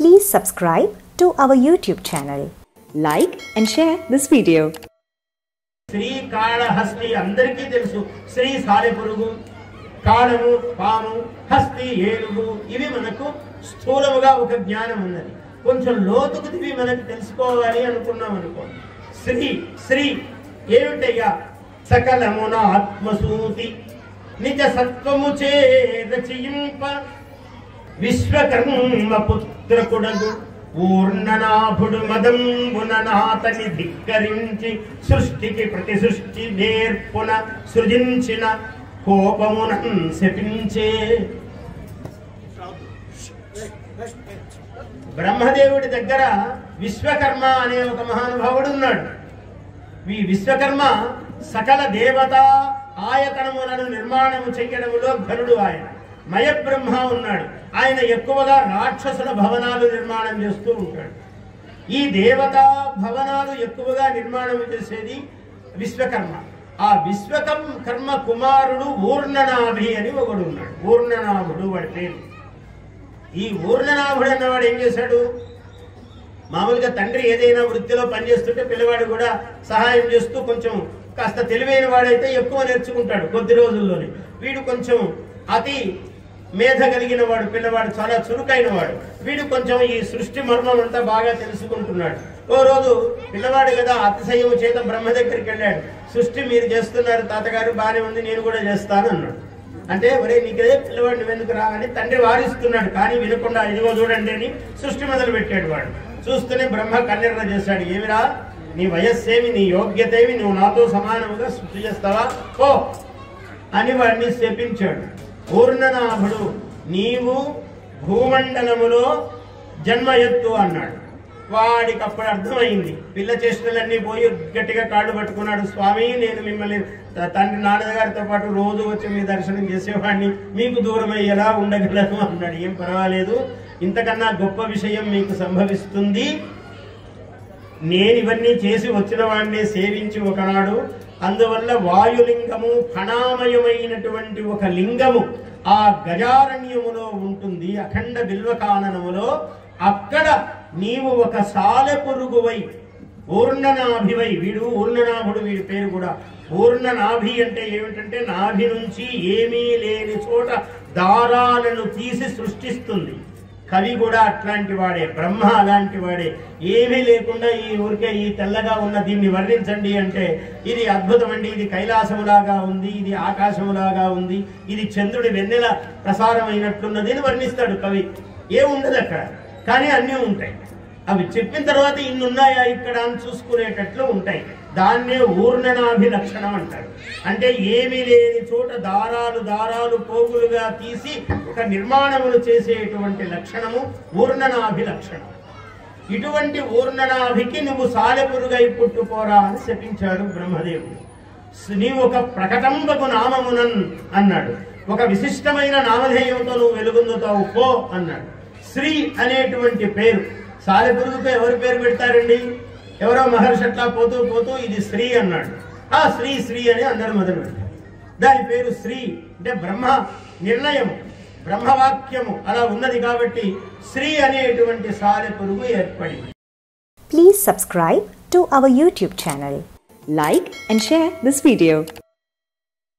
Please subscribe to our YouTube channel. Like and share this video. Shri Kalahasti అందరికీ తెలుసు. శ్రీ సాలెపురుగు, కాళము పాము, హస్తి ఏనుగు, ఇవి మనకు స్థూలముగా ఒక జ్ఞానం ఉన్నది. కొంచెం లోతుకు ఇవి మనకు తెలుసుకోవాలి అనుకున్నాం అనుకో. శ్రీ శ్రీ ఏమిటయ్యా? సకలమున ఆత్మసూతి నిజ సత్వము చే రచయింప విశ్వకర్మ పుత్రకుడగు పూర్ణనాభుడు మదంబుననాతని ధిక్కరించి సృష్టికి ప్రతి సృష్టి నేర్పున సృజించిన కోపమునం శపించే. బ్రహ్మదేవుడి దగ్గర విశ్వకర్మ అనే ఒక మహానుభావుడు ఉన్నాడు. ఈ విశ్వకర్మ సకల దేవత ఆయతనములను నిర్మాణము చెయ్యడములో ఘనుడు. ఆయన మయబ్రహ్మ ఉన్నాడు. ఆయన ఎక్కువగా రాక్షసుల భవనాలు నిర్మాణం చేస్తూ ఉంటాడు. ఈ దేవతా భవనాలు ఎక్కువగా నిర్మాణం చేసేది విశ్వకర్మ. ఆ విశ్వకర్మ కుమారుడు ఊర్ణనాభి అని ఒకడు ఉన్నాడు. ఊర్ణనాభుడు వాడి పేరు. ఈ ఊర్ణనాభుడు అన్నవాడు ఏం చేశాడు? మామూలుగా తండ్రి ఏదైనా వృత్తిలో పనిచేస్తుంటే పిల్లవాడు కూడా సహాయం చేస్తూ కొంచెం కాస్త తెలివైన వాడైతే ఎక్కువ నేర్చుకుంటాడు కొద్ది రోజుల్లోనే. వీడు కొంచెం అతి మేధ కలిగిన వాడు, పిల్లవాడు చాలా చురుకైన వాడు. వీడు కొంచెం ఈ సృష్టి మర్మం అంతా బాగా తెలుసుకుంటున్నాడు. ఓ రోజు పిల్లవాడు కదా అతిశయం చేత బ్రహ్మ దగ్గరికి వెళ్ళాడు. సృష్టి మీరు చేస్తున్నారు తాతగారు, బాగానే ఉంది, నేను కూడా చేస్తాను అన్నాడు. అంటే ఒరే నీకే పిల్లవాడిని వెనుక రా అని తండ్రి వారిస్తున్నాడు. కానీ వినకుండా ఇదిగో చూడండి అని సృష్టి మొదలు పెట్టాడు. వాడు చూస్తూనే బ్రహ్మ కన్నెర్ర చేశాడు. ఏమిరా నీ వయస్సేమి, నీ యోగ్యత ఏమి, నువ్వు నాతో సమానముగా సృష్టి చేస్తావా ఓ అని వాడిని శపించాడు. పూర్ణనాభుడు నీవు భూమండలములో జన్మ ఎత్తు అన్నాడు. వాడికి అప్పుడు అర్థమైంది. పిల్ల చేష్టలన్నీ పోయి గట్టిగా కాళ్ళు పట్టుకున్నాడు. స్వామి నేను మిమ్మల్ని తండ్రి నాన్నగారితో పాటు రోజు వచ్చి మీ దర్శనం చేసేవాడిని, మీకు దూరమై ఎలా ఉండగలను అన్నాడు. ఏం పర్వాలేదు, ఇంతకన్నా గొప్ప విషయం మీకు సంభవిస్తుంది. నేను ఇవన్నీ చేసి వచ్చిన వాడిని సేవించి ఒకనాడు, అందువల్ల వాయులింగము ఫణామయమైనటువంటి ఒక లింగము ఆ గజారణ్యములో ఉంటుంది, అఖండ బిల్వకాననములో. అక్కడ నీవు ఒక సాలెపురుగువై ఊర్ణనాభివై, వీడు ఊర్ణనాభుడు, వీడి పేరు కూడా ఊర్ణనాభి. అంటే ఏమిటంటే నాభి నుంచి ఏమీ లేని చోట దారాలను తీసి సృష్టిస్తుంది. కవి కూడా అట్లాంటి వాడే, బ్రహ్మ అలాంటి వాడే. ఏమీ లేకుండా ఈ ఊరికే ఈ తెల్లగా ఉన్న దీన్ని వర్ణించండి అంటే ఇది అద్భుతం అండి, ఇది కైలాసములాగా ఉంది, ఇది ఆకాశములాగా ఉంది, ఇది చంద్రుడి వెన్నెల ప్రసారం అయినట్లున్నది అని వర్ణిస్తాడు కవి. ఏముండదు అక్కడ, కానీ అన్నీ ఉంటాయి. అవి చెప్పిన తర్వాత ఇన్నున్నాయా ఇక్కడ అని చూసుకునేటట్లు ఉంటాయి. దాన్నే ఊర్ణనాభి లక్షణం అంటారు. అంటే ఏమీ లేని చోట దారాలు దారాలు పోగులుగా తీసి ఒక నిర్మాణములు చేసేటువంటి లక్షణము ఊర్ణనాభి లక్షణం. ఇటువంటి ఊర్ణనాభికి నువ్వు సాలెపురుగై పుట్టుకోరా అని శపించాడు బ్రహ్మదేవుడు. నీవు ఒక ప్రకటంబకు నామమునన్ అన్నాడు. ఒక విశిష్టమైన నామధేయంతో నువ్వు వెలుగొందుతావు పో అన్నాడు. శ్రీ అనేటువంటి పేరు సాలెపురుగుతో ఎవరు పేరు పెడతారండి? ఎవరో మహర్షి అట్లా పోతూ పోతూ ఇది శ్రీ అన్నాడు. ఆ శ్రీ శ్రీ అని అందరూ మొదలు పెట్టారు. దాని పేరు శ్రీ అంటే బ్రహ్మ నిర్ణయము, బ్రహ్మవాక్యము అలా ఉన్నది కాబట్టి శ్రీ అనేటువంటి సాలెపురుగు ఏర్పడింది. Please subscribe to our YouTube channel. Like and share this video.